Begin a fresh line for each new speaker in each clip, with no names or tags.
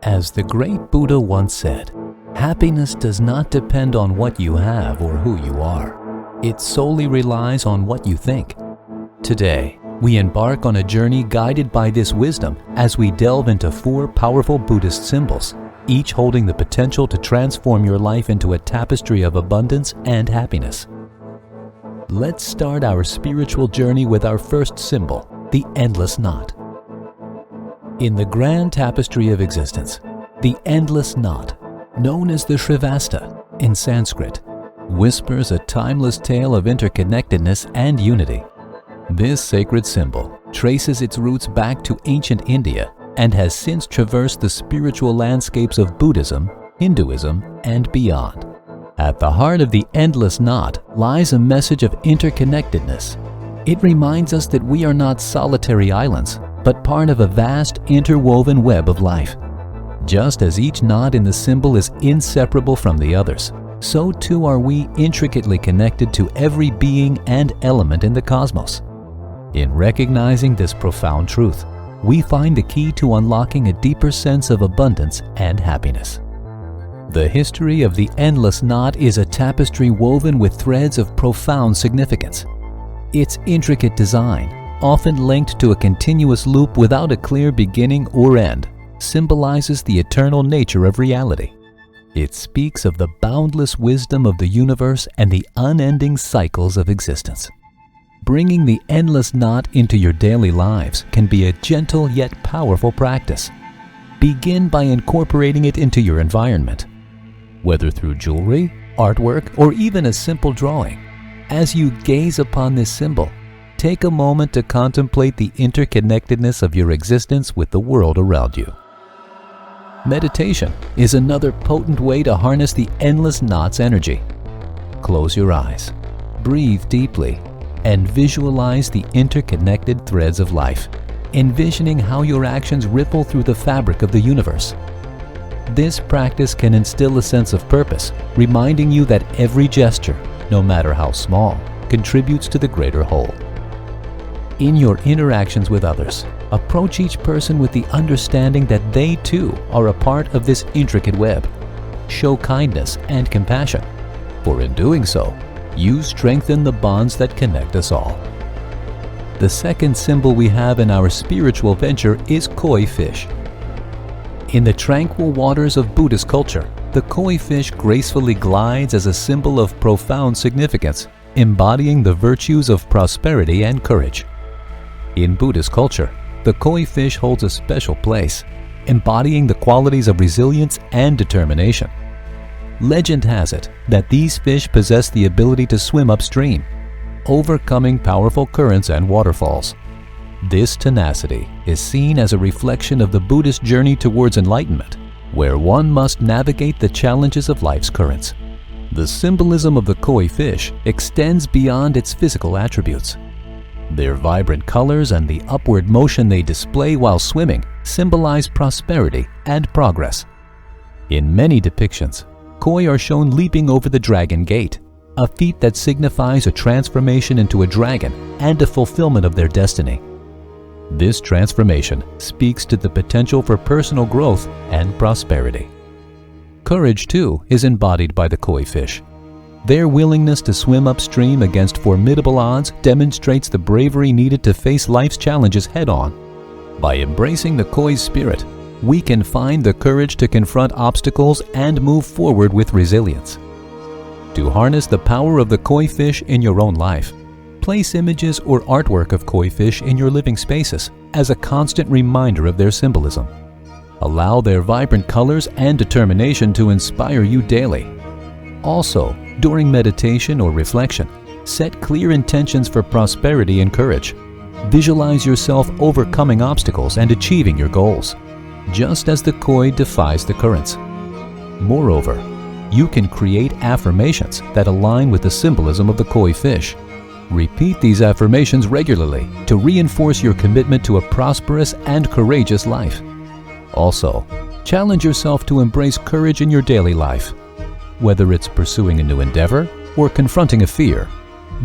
As the great Buddha once said, happiness does not depend on what you have or who you are. It solely relies on what you think. Today, we embark on a journey guided by this wisdom as we delve into 4 powerful Buddhist symbols, each holding the potential to transform your life into a tapestry of abundance and happiness. Let's start our spiritual journey with our first symbol, the endless knot. In the grand tapestry of existence, the endless knot, known as the Shrivasta in Sanskrit, whispers a timeless tale of interconnectedness and unity. This sacred symbol traces its roots back to ancient India and has since traversed the spiritual landscapes of Buddhism, Hinduism, and beyond. At the heart of the endless knot lies a message of interconnectedness. It reminds us that we are not solitary islands, but part of a vast, interwoven web of life. Just as each knot in the symbol is inseparable from the others, so too are we intricately connected to every being and element in the cosmos. In recognizing this profound truth, we find the key to unlocking a deeper sense of abundance and happiness. The history of the endless knot is a tapestry woven with threads of profound significance. Its intricate design, often linked to a continuous loop without a clear beginning or end, symbolizes the eternal nature of reality. It speaks of the boundless wisdom of the universe and the unending cycles of existence. Bringing the endless knot into your daily lives can be a gentle yet powerful practice. Begin by incorporating it into your environment, whether through jewelry, artwork, or even a simple drawing. As you gaze upon this symbol, take a moment to contemplate the interconnectedness of your existence with the world around you. Meditation is another potent way to harness the endless knot's energy. Close your eyes, breathe deeply, and visualize the interconnected threads of life, envisioning how your actions ripple through the fabric of the universe. This practice can instill a sense of purpose, reminding you that every gesture, no matter how small, contributes to the greater whole. In your interactions with others, approach each person with the understanding that they too are a part of this intricate web. Show kindness and compassion, for in doing so, you strengthen the bonds that connect us all. The second symbol we have in our spiritual venture is koi fish. In the tranquil waters of Buddhist culture, the koi fish gracefully glides as a symbol of profound significance, embodying the virtues of prosperity and courage. In Buddhist culture, the koi fish holds a special place, embodying the qualities of resilience and determination. Legend has it that these fish possess the ability to swim upstream, overcoming powerful currents and waterfalls. This tenacity is seen as a reflection of the Buddhist journey towards enlightenment, where one must navigate the challenges of life's currents. The symbolism of the koi fish extends beyond its physical attributes. Their vibrant colors and the upward motion they display while swimming symbolize prosperity and progress. In many depictions, koi are shown leaping over the dragon gate, a feat that signifies a transformation into a dragon and a fulfillment of their destiny. This transformation speaks to the potential for personal growth and prosperity. Courage, too, is embodied by the koi fish. Their willingness to swim upstream against formidable odds demonstrates the bravery needed to face life's challenges head-on. By embracing the koi's spirit, we can find the courage to confront obstacles and move forward with resilience. To harness the power of the koi fish in your own life, place images or artwork of koi fish in your living spaces as a constant reminder of their symbolism. Allow their vibrant colors and determination to inspire you daily. Also, during meditation or reflection, set clear intentions for prosperity and courage. Visualize yourself overcoming obstacles and achieving your goals, just as the koi defies the currents. Moreover, you can create affirmations that align with the symbolism of the koi fish. Repeat these affirmations regularly to reinforce your commitment to a prosperous and courageous life. Also, challenge yourself to embrace courage in your daily life. Whether it's pursuing a new endeavor or confronting a fear,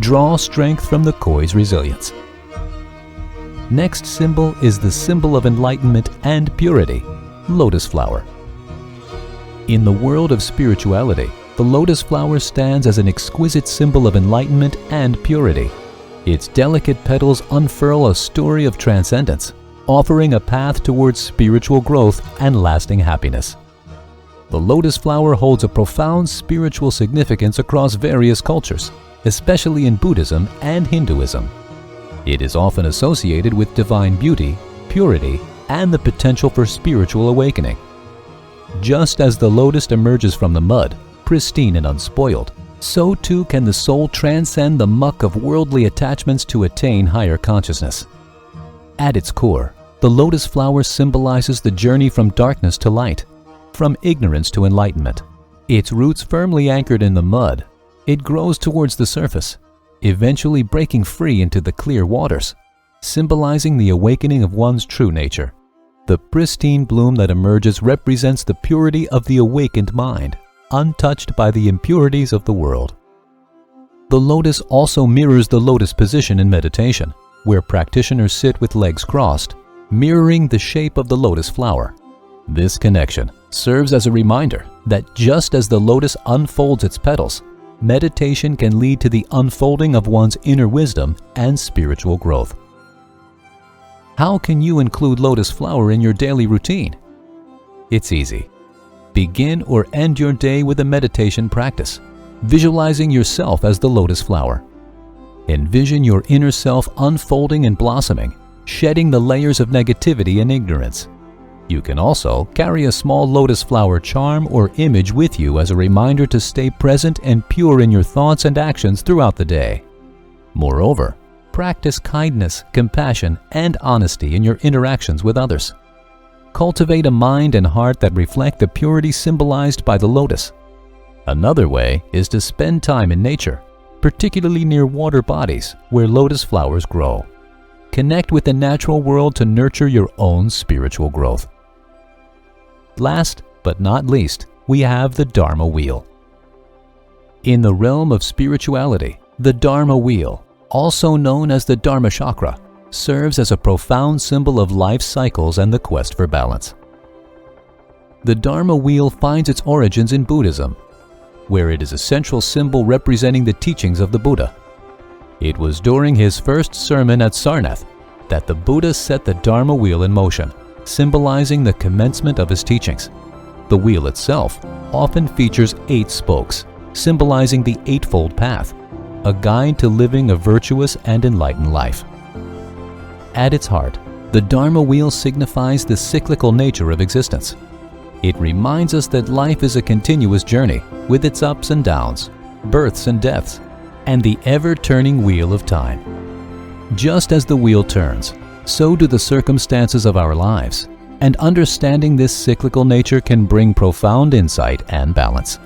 draw strength from the koi's resilience. Next symbol is the symbol of enlightenment and purity, Lotus Flower. In the world of spirituality, the lotus flower stands as an exquisite symbol of enlightenment and purity. Its delicate petals unfurl a story of transcendence, offering a path towards spiritual growth and lasting happiness. The lotus flower holds a profound spiritual significance across various cultures, especially in Buddhism and Hinduism. It is often associated with divine beauty, purity, and the potential for spiritual awakening. Just as the lotus emerges from the mud, pristine and unspoiled, so too can the soul transcend the muck of worldly attachments to attain higher consciousness. At its core, the lotus flower symbolizes the journey from darkness to light, from ignorance to enlightenment. Its roots firmly anchored in the mud, it grows towards the surface, eventually breaking free into the clear waters, symbolizing the awakening of one's true nature. The pristine bloom that emerges represents the purity of the awakened mind, untouched by the impurities of the world. The lotus also mirrors the lotus position in meditation, where practitioners sit with legs crossed, mirroring the shape of the lotus flower. This connection serves as a reminder that just as the lotus unfolds its petals, meditation can lead to the unfolding of one's inner wisdom and spiritual growth. How can you include lotus flower in your daily routine? It's easy. Begin or end your day with a meditation practice, visualizing yourself as the lotus flower. Envision your inner self unfolding and blossoming, shedding the layers of negativity and ignorance. You can also carry a small lotus flower charm or image with you as a reminder to stay present and pure in your thoughts and actions throughout the day. Moreover, practice kindness, compassion, and honesty in your interactions with others. Cultivate a mind and heart that reflect the purity symbolized by the lotus. Another way is to spend time in nature, particularly near water bodies where lotus flowers grow. Connect with the natural world to nurture your own spiritual growth. Last but not least, we have the Dharma Wheel. In the realm of spirituality, the Dharma Wheel, also known as the Dharma Chakra, serves as a profound symbol of life cycles and the quest for balance. The Dharma Wheel finds its origins in Buddhism, where it is a central symbol representing the teachings of the Buddha. It was during his first sermon at Sarnath that the Buddha set the Dharma Wheel in motion, symbolizing the commencement of his teachings. The wheel itself often features 8 spokes, symbolizing the Eightfold Path, a guide to living a virtuous and enlightened life. At its heart, the Dharma Wheel signifies the cyclical nature of existence. It reminds us that life is a continuous journey with its ups and downs, births and deaths, and the ever-turning wheel of time. Just as the wheel turns, so do the circumstances of our lives, and understanding this cyclical nature can bring profound insight and balance.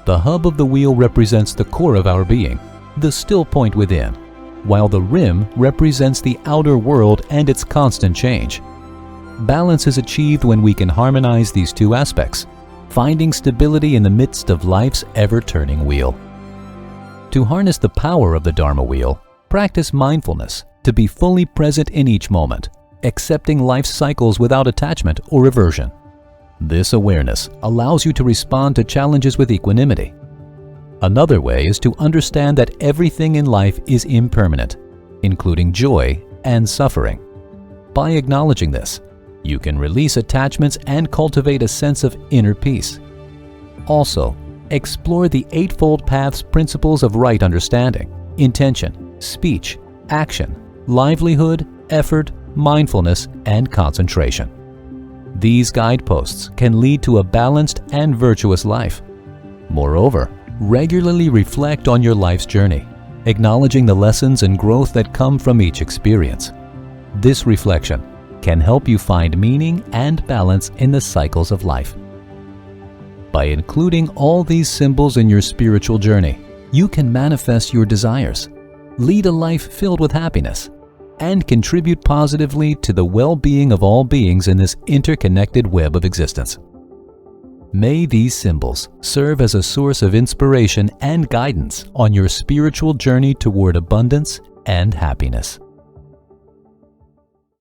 The hub of the wheel represents the core of our being, the still point within, while the rim represents the outer world and its constant change. Balance is achieved when we can harmonize these two aspects, finding stability in the midst of life's ever-turning wheel. To harness the power of the Dharma Wheel, practice mindfulness to be fully present in each moment, accepting life's cycles without attachment or aversion. This awareness allows you to respond to challenges with equanimity. Another way is to understand that everything in life is impermanent, including joy and suffering. By acknowledging this, you can release attachments and cultivate a sense of inner peace. Also, explore the Eightfold Path's principles of right understanding, intention, speech, action, livelihood, effort, mindfulness, and concentration. These guideposts can lead to a balanced and virtuous life. Moreover, regularly reflect on your life's journey, acknowledging the lessons and growth that come from each experience. This reflection can help you find meaning and balance in the cycles of life. By including all these symbols in your spiritual journey, you can manifest your desires, lead a life filled with happiness, and contribute positively to the well-being of all beings in this interconnected web of existence. May these symbols serve as a source of inspiration and guidance on your spiritual journey toward abundance and happiness.